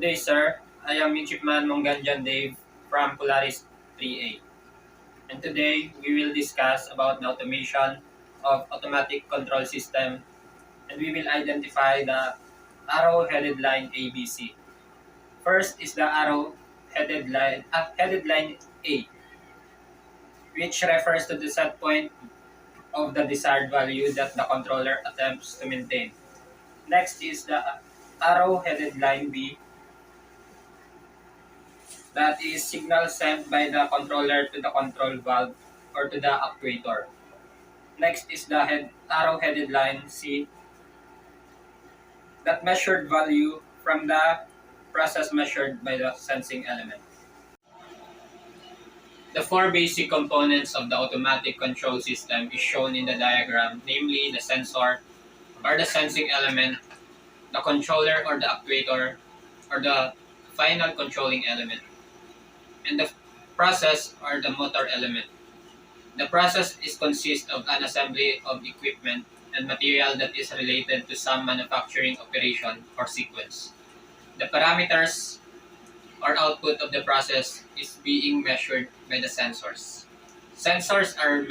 day, sir. I am Midshipman Mongan Dave from Polaris 3A. And today, we will discuss about the automation of automatic control system, and we will identify the arrow-headed line ABC. First is the arrow-headed line A, which refers to the set point of the desired value that the controller attempts to maintain. Next is the arrow-headed line B, that is signal sent by the controller to the control valve or to the actuator. Next is the arrow-headed line C, that measured value from the process measured by the sensing element. The four basic components of the automatic control system is shown in the diagram, namely the sensor or the sensing element, the controller or the actuator, or the final controlling element, and the process or the motor element. The process consists of an assembly of equipment and material that is related to some manufacturing operation or sequence. The parameters or output of the process is being measured by the sensors. Sensors are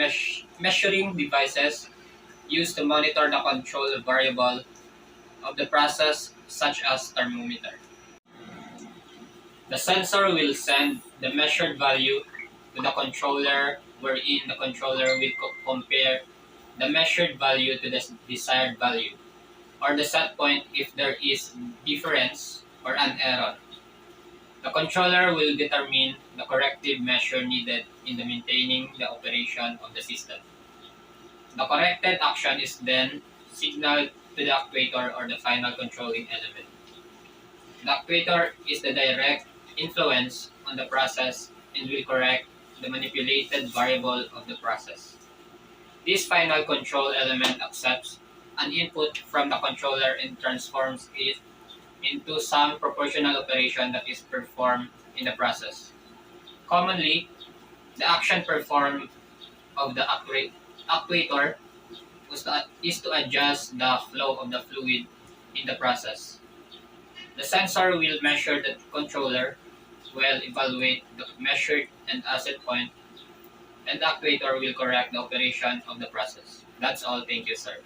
measuring devices used to monitor the control variable of the process, such as thermometer. The sensor will send the measured value to the controller, wherein the controller will compare the measured value to the desired value, or the set point if there is difference or an error. The controller will determine the corrective measure needed in the maintaining the operation of the system. The corrected action is then signaled to the actuator or the final controlling element. The actuator is the direct influence on the process and will correct the manipulated variable of the process. This final control element accepts an input from the controller and transforms it into some proportional operation that is performed in the process. Commonly, the action performed of the actuator is to adjust the flow of the fluid in the process. The sensor will measure the controller, will evaluate the measured and asset point, and the actuator will correct the operation of the process. That's all. Thank you, sir.